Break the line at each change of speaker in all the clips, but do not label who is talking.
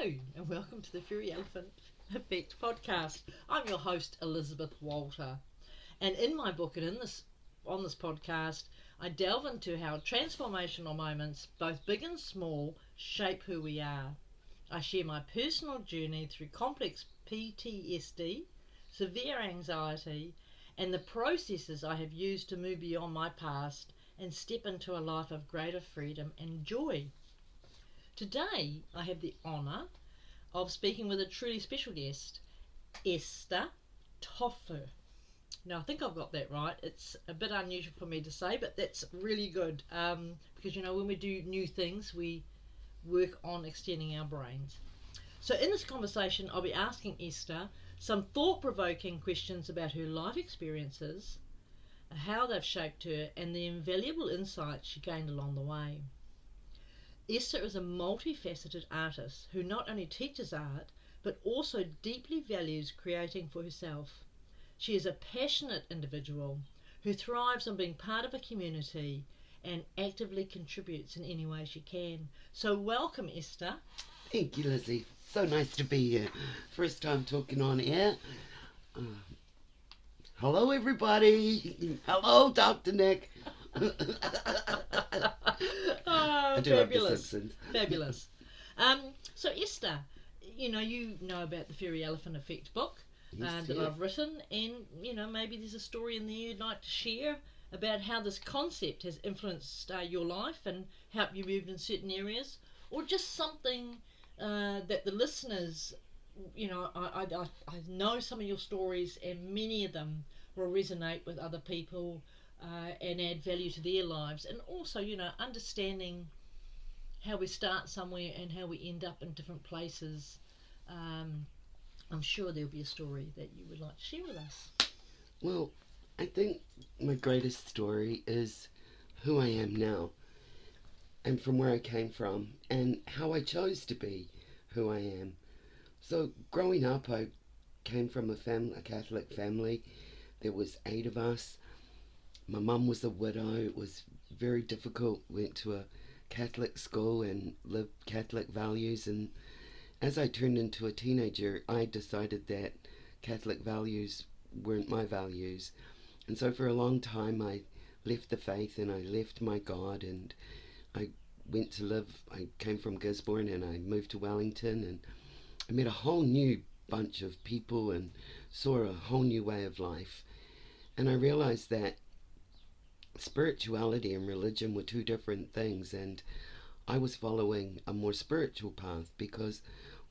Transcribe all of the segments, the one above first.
and welcome to the Fairy Elephant Effect podcast. I'm your host, Elysabeth Wolter, and in my book and on this podcast, I delve into how transformational moments, both big and small, shape who we are. I share my personal journey through complex PTSD, severe anxiety, and the processes I have used to move beyond my past and step into a life of greater freedom and joy. Today, I have the honour of speaking with a truly special guest, Esther Topfer. Now, I think I've got that right. It's a bit unusual for me to say, but that's really good because, when we do new things, we work on extending our brains. So, in this conversation, I'll be asking Esther some thought-provoking questions about her life experiences, how they've shaped her, and the invaluable insights she gained along the way. Esther is a multifaceted artist who not only teaches art but also deeply values creating for herself. She is a passionate individual who thrives on being part of a community and actively contributes in any way she can. So welcome, Esther.
Thank you, Lizzie. So nice to be here. First time talking on air. Hello, everybody. Hello, Dr. Nick. I do
Fabulous.
love The Simpsons.
Fabulous. So Esther, you know about the Fairy Elephant Effect book that I've written, and maybe there's a story in there you'd like to share about how this concept has influenced your life and helped you move in certain areas, or just something that the listeners, I know some of your stories, and many of them will resonate with other people and add value to their lives, and also understanding how we start somewhere and how we end up in different places. I'm sure there'll be a story that you would like to share with us.
Well, I think my greatest story is who I am now and from where I came from and how I chose to be who I am. So growing up, I came from a Catholic family. There was 8 of us. My mum was a widow. It was very difficult. Went to a Catholic school and lived Catholic values, and as I turned into a teenager, I decided that Catholic values weren't my values. And so for a long time I left the faith and I left my God, and I came from Gisborne and I moved to Wellington, and I met a whole new bunch of people and saw a whole new way of life. And I realized that spirituality and religion were 2 different things, and I was following a more spiritual path because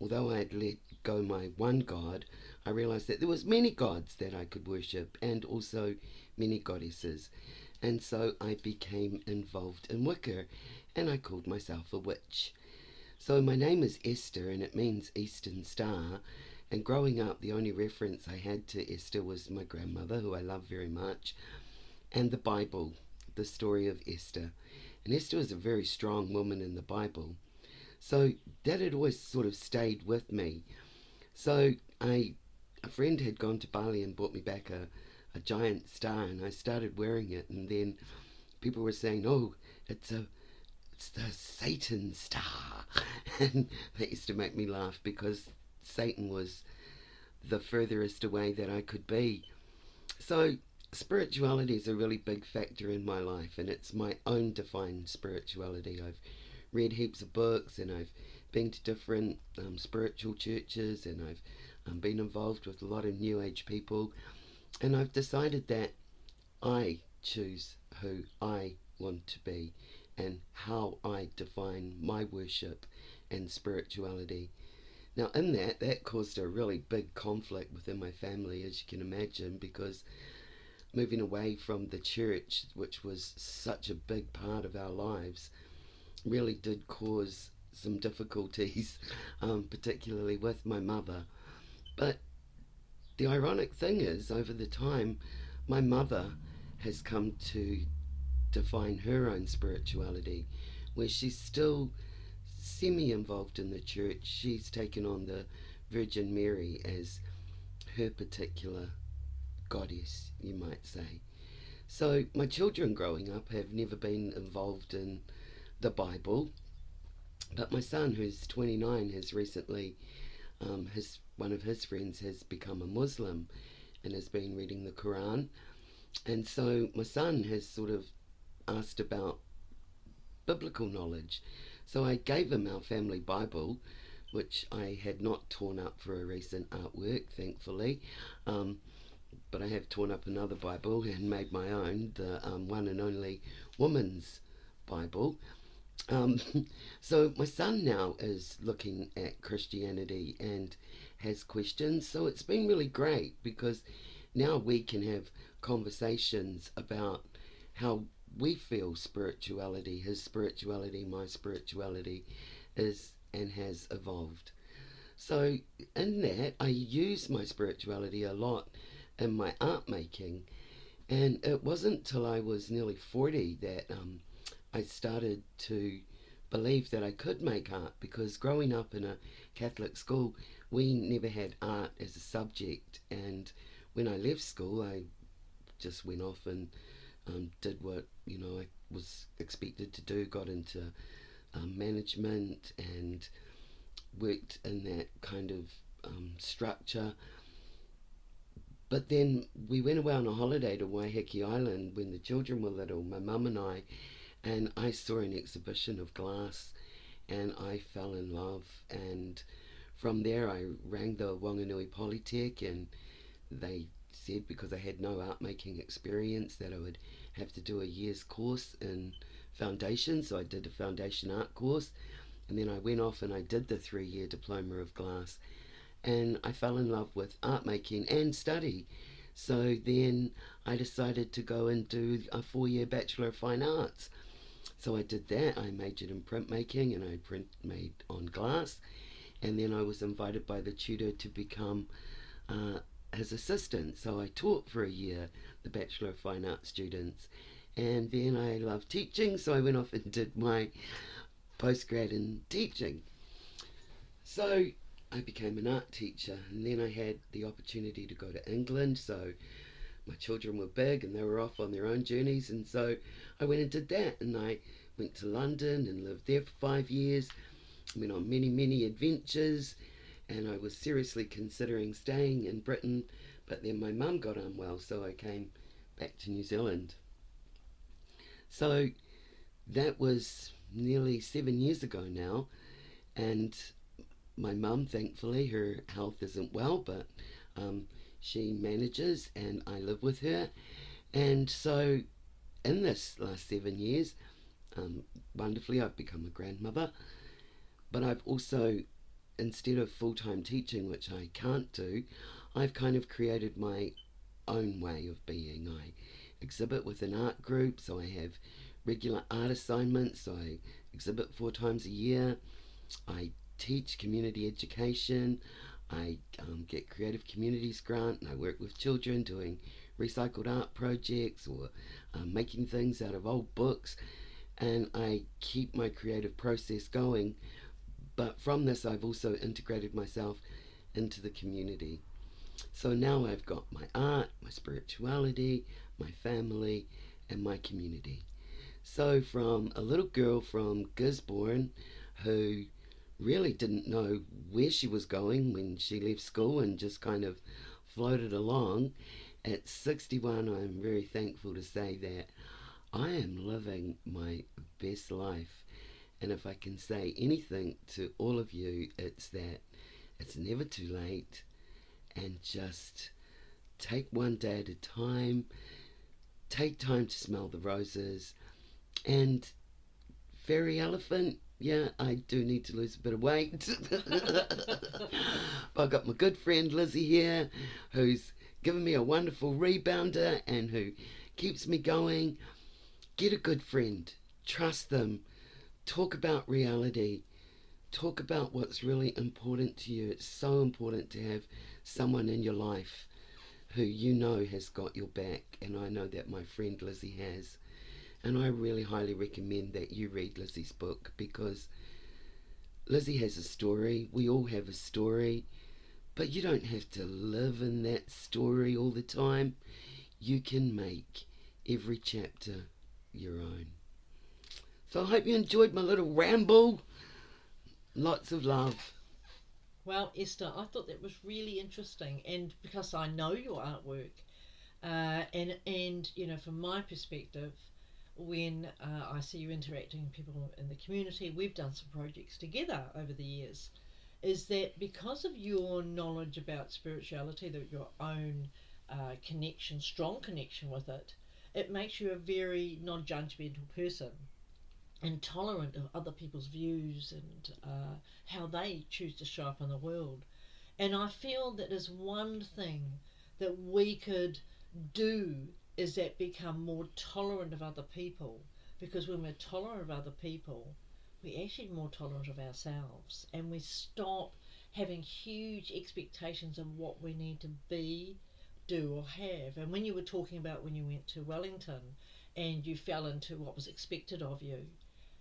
although I had let go my one God, I realized that there was many gods that I could worship and also many goddesses. And so I became involved in Wicca, and I called myself a witch. So my name is Esther, and it means Eastern Star. And growing up, the only reference I had to Esther was my grandmother, who I love very much, and the Bible, the story of Esther. And Esther was a very strong woman in the Bible. So that had always sort of stayed with me. So a friend had gone to Bali and brought me back a giant star, and I started wearing it, and then people were saying, oh, it's the Satan star. And that used to make me laugh because Satan was the furthest away that I could be. So spirituality is a really big factor in my life, and it's my own defined spirituality. I've read heaps of books, and I've been to different spiritual churches, and I've been involved with a lot of New Age people, and I've decided that I choose who I want to be and how I define my worship and spirituality. Now in that caused a really big conflict within my family, as you can imagine, because moving away from the church, which was such a big part of our lives, really did cause some difficulties, particularly with my mother. But the ironic thing is, over the time, my mother has come to define her own spirituality, where she's still semi-involved in the church. She's taken on the Virgin Mary as her particular goddess, you might say. So my children growing up have never been involved in the Bible, But my son, who's 29, has recently, one of his friends has become a Muslim and has been reading the Quran. And so my son has sort of asked about biblical knowledge. So I gave him our family Bible, which I had not torn up for a recent artwork, thankfully. But I have torn up another Bible and made my own, the one and only woman's Bible. Um, so my son now is looking at Christianity and has questions. So it's been really great because now we can have conversations about how we feel spirituality, his spirituality, my spirituality is and has evolved. So in that, I use my spirituality a lot in my art making, and it wasn't till I was nearly 40 that I started to believe that I could make art, because growing up in a Catholic school, we never had art as a subject. And when I left school, I just went off and did what I was expected to do, got into management and worked in that kind of structure. But then we went away on a holiday to Waiheke Island when the children were little, my mum and I saw an exhibition of glass and I fell in love. And from there I rang the Wanganui Polytech, and they said because I had no art making experience that I would have to do a year's course in foundation. So I did a foundation art course, and then I went off and I did the 3-year diploma of glass, and I fell in love with art making and study. So then I decided to go and do a 4-year Bachelor of Fine Arts. So I did that. I majored in printmaking and I print made on glass, and then I was invited by the tutor to become his assistant. So I taught for a year the Bachelor of Fine Arts students, and then I loved teaching, so I went off and did my postgrad in teaching. So I became an art teacher, and then I had the opportunity to go to England. So my children were big and they were off on their own journeys, and so I went and did that, and I went to London and lived there for 5 years, went on many adventures, and I was seriously considering staying in Britain, but then my mum got unwell, so I came back to New Zealand. So that was nearly 7 years ago now, and my mum, thankfully, her health isn't well, but she manages and I live with her. And so in this last 7 years, wonderfully, I've become a grandmother, but I've also, instead of full-time teaching, which I can't do, I've kind of created my own way of being. I exhibit with an art group, so I have regular art assignments. So I exhibit 4 times a year. I teach community education. I get Creative Communities grant, and I work with children doing recycled art projects or making things out of old books, and I keep my creative process going. But from this, I've also integrated myself into the community. So now I've got my art, my spirituality, my family, and my community. So from a little girl from Gisborne who really didn't know where she was going when she left school and just kind of floated along, at 61 I'm very thankful to say that I am living my best life. And if I can say anything to all of you, it's that it's never too late, and just take one day at a time, take time to smell the roses. And fairy elephant, yeah, I do need to lose a bit of weight. I've got my good friend Lizzie here, who's given me a wonderful rebounder and who keeps me going. Get a good friend, trust them, talk about reality, talk about what's really important to you. It's so important to have someone in your life who you know has got your back, and I know that my friend Lizzie has. And I really highly recommend that you read Lizzie's book, because Lizzie has a story. We all have a story, but you don't have to live in that story all the time. You can make every chapter your own. So I hope you enjoyed my little ramble. Lots of love.
Well, Esther, I thought that was really interesting, and because I know your artwork, and you know, from my perspective, when I see you interacting with people in the community, we've done some projects together over the years. Is that because of your knowledge about spirituality, that your own connection, strong connection with it, it makes you a very non-judgmental person and tolerant of other people's views and how they choose to show up in the world. And I feel that is one thing that we could do, is that become more tolerant of other people. Because when we're tolerant of other people, we're actually more tolerant of ourselves, and we stop having huge expectations of what we need to be, do, or have. And when you were talking about when you went to Wellington and you fell into what was expected of you,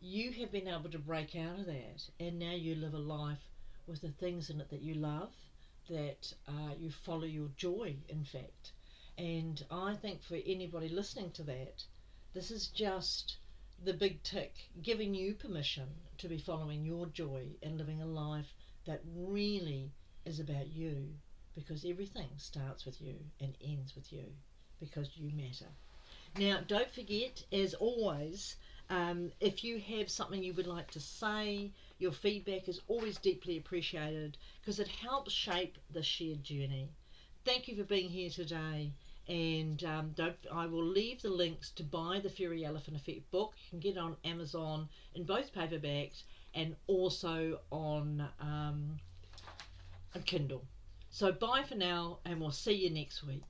you have been able to break out of that, and now you live a life with the things in it that you love, that you follow your joy, in fact. And I think for anybody listening to that, this is just the big tick giving you permission to be following your joy and living a life that really is about you, because everything starts with you and ends with you, because you matter. Now, don't forget, as always, if you have something you would like to say, your feedback is always deeply appreciated, because it helps shape the shared journey. Thank you for being here today, and I will leave the links to buy the Fairy Elephant Effect book. You can get it on Amazon in both paperbacks and also on Kindle. So bye for now, and we'll see you next week.